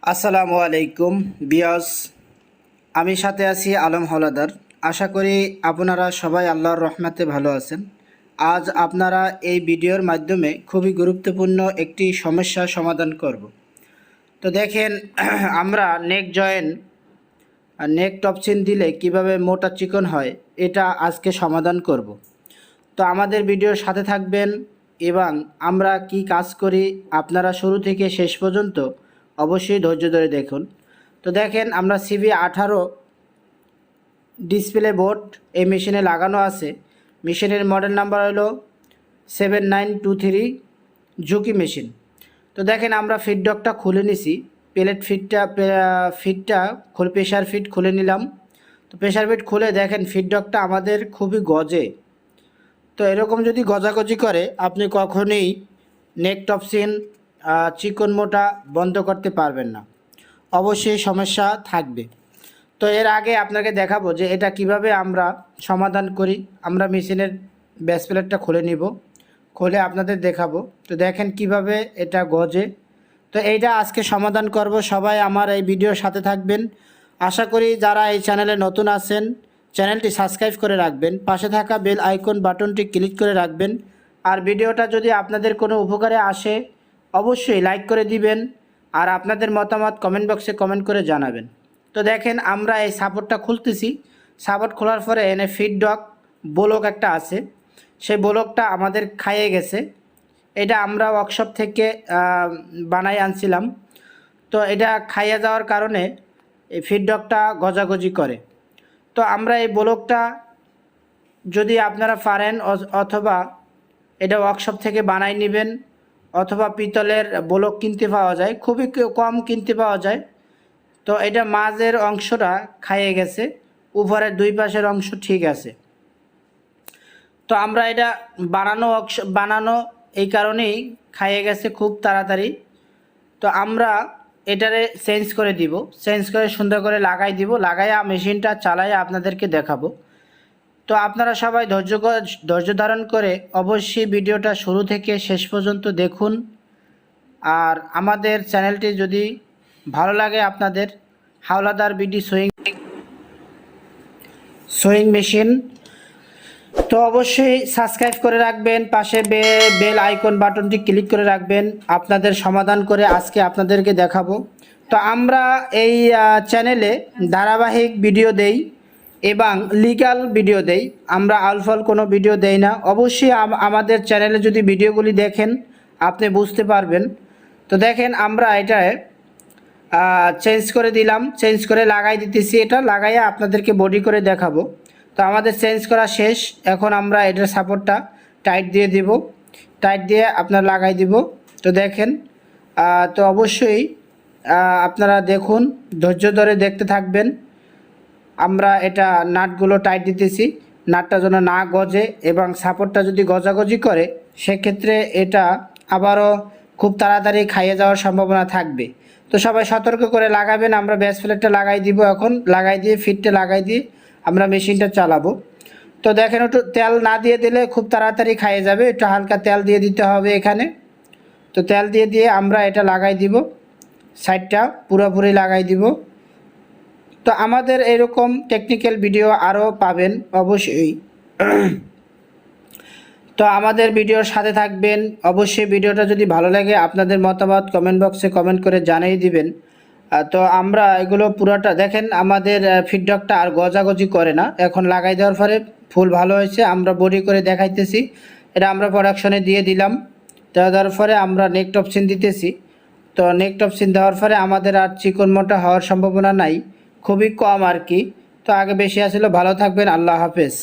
আসসালামু আলাইকুম বিয়াস, আমি সাথে আছি আলম হলাদার। আশা করি আপনারা সবাই আল্লাহর রহমতে ভালো আছেন। আজ আপনারা এই ভিডিওর মাধ্যমে খুবই গুরুত্বপূর্ণ একটি সমস্যার সমাধান করব। তো দেখেন, আমরা নেক জয়েন্ট আর নেক টপচিন দিলে কিভাবে মোটা চিকন হয় এটা আজকে সমাধান করব। তো আমাদের ভিডিওর সাথে থাকবেন এবং আমরা কি কাজ করি আপনারা শুরু থেকে শেষ পর্যন্ত অবশ্যই ধৈর্য ধরে দেখুন। তো দেখেন, আমরা CV18 ডিসপ্লে বোর্ড এই মেশিনে লাগানো আছে। মেশিনের মডেল নাম্বার হলো 7923 ঝুঁকি মেশিন। তো দেখেন, আমরা ফিডডকটা খুলে নিছি। প্লেট ফিটটা প্রেশার ফিট খুলে নিলাম। তো প্রেশার ফিট খুলে দেখেন ফিডডকটা আমাদের খুবই গজে। তো এরকম যদি গজাগজি করে আপনি কখনোই নেক টপচিন চিকন মোটা বন্ধ করতে পারবেন না, অবশ্যই সমস্যা থাকবে। তো এর আগে আপনাকে দেখাবো যে এটা কিভাবে আমরা সমাধান করি। আমরা মেশিনের বেস প্লেটটা খুলে নিব, খুলে আপনাদের দেখাবো। তো দেখেন কিভাবে এটা গজে। তো এইটা আজকে সমাধান করব। সবাই আমার এই ভিডিওর সাথে থাকবেন। আশা করি যারা এই চ্যানেলে নতুন আছেন চ্যানেলটি সাবস্ক্রাইব করে রাখবেন, পাশে থাকা বেল আইকন বাটনটি ক্লিক করে রাখবেন। আর ভিডিওটা যদি আপনাদের কোনো উপকারে আসে অবশ্যই লাইক করে দিবেন আর আপনাদের মতামত কমেন্ট বক্সে কমেন্ট করে জানাবেন। তো দেখেন, আমরা এই সাপোর্টটা খুলতেছি। সাপোর্ট খোলার পরে এনে ফিডডক ব্লক একটা আছে, সেই ব্লকটা আমাদের খাইয়ে গেছে। এটা আমরা ওয়ার্কশপ থেকে বানাই আনছিলাম। তো এটা খাইয়ে যাওয়ার কারণে এই ফিডডকটা গজাগজি করে। তো আমরা এই ব্লকটা যদি আপনারা পারেন অথবা এটা ওয়ার্কশপ থেকে বানাই নেবেন, অথবা পিতলের ব্লক কিনতে পাওয়া যায়, খুবই কম কিনতে পাওয়া যায়। তো এটা মাঝের অংশটা খাইয়ে গেছে, উপরের দুই পাশের অংশ ঠিক আছে। তো আমরা এটা বানানো এই কারণেই খাইয়ে গেছে খুব তাড়াতাড়ি। তো আমরা এটারে চেঞ্জ করে দিব, চেঞ্জ করে সুন্দর করে লাগাই দিব, লাগাইয়া মেশিনটা চালাইয়া আপনাদেরকে দেখাবো। তো আপনারা সবাই ধৈর্য ধারণ করে অবশ্যই ভিডিওটা শুরু থেকে শেষ পর্যন্ত দেখুন। আর আমাদের চ্যানেলটি যদি ভালো লাগে আপনাদের, হাওলাদার বিডি সুইং মেশিন, তো অবশ্যই সাবস্ক্রাইব করে রাখবেন, পাশে বেল আইকন বাটনটি ক্লিক করে রাখবেন। আপনাদের সমাধান করে আজকে আপনাদেরকে দেখাবো। তো আমরা এই চ্যানেলে ধারাবাহিক ভিডিও দেই এবং লিগ্যাল ভিডিও দেই, আমরা আলফল কোনো ভিডিও দেই না। অবশ্যই আমাদের চ্যানেলে যদি ভিডিওগুলি দেখেন আপনি বুঝতে পারবেন। তো দেখেন, আমরা এটায় চেঞ্জ করে দিলাম, চেঞ্জ করে লাগাই দিতেছি। এটা লাগাইয়া আপনাদেরকে বডি করে দেখাবো। তো আমাদের চেঞ্জ করা শেষ। এখন আমরা এটার সাপোর্টটা টাইট দিয়ে দিব, টাইট দিয়ে আপনার লাগাই দিব। তো দেখেন, তো অবশ্যই আপনারা দেখুন, ধৈর্য ধরে দেখতে থাকবেন। আমরা এটা নাটগুলো টাইট দিতেছি, নাটটা যেন না গজে, এবং সাপোর্টটা যদি গজাগজি করে সেক্ষেত্রে এটা আবারও খুব তাড়াতাড়ি খাইয়ে যাওয়ার সম্ভাবনা থাকবে। তো সবাই সতর্ক করে লাগাবেন। আমরা বেস প্লেটটা লাগাই দিব, এখন লাগাই দিয়ে ফিটটা লাগাই দিয়ে আমরা মেশিনটা চালাবো। তো দেখেন, একটু তেল না দিয়ে দিলে খুব তাড়াতাড়ি খাইয়ে যাবে, একটু হালকা তেল দিয়ে দিতে হবে এখানে। তো তেল দিয়ে আমরা এটা লাগাই দিব, সাইডটা পুরোপুরি লাগাই দিব। তো আমাদের এরকম টেকনিক্যাল ভিডিও আরও পাবেন অবশ্যই। তো আমাদের ভিডিওর সাথে থাকবেন অবশ্যই। ভিডিওটা যদি ভালো লাগে আপনাদের মতামত কমেন্ট বক্সে কমেন্ট করে জানিয়ে দিবেন। তো আমরা এগুলো পুরোটা দেখেন, আমাদের ফিডডকটা আর গজাগজি করে না। এখন লাগাই দেওয়ার পরে ফুল ভালো হয়েছে, আমরা বডি করে দেখাইতেছি। এটা আমরা প্রোডাকশনে দিয়ে দিলাম, দেওয়ার পরে আমরা নেক টপচিন দিতেছি। তো নেক টপচিন দেওয়ার পরে আমাদের আর চিকন মোটা হওয়ার সম্ভাবনা নাই, খুবই কম আর কি। তো আগে বেশি আসলে। ভালো থাকবেন, আল্লাহ হাফেজ।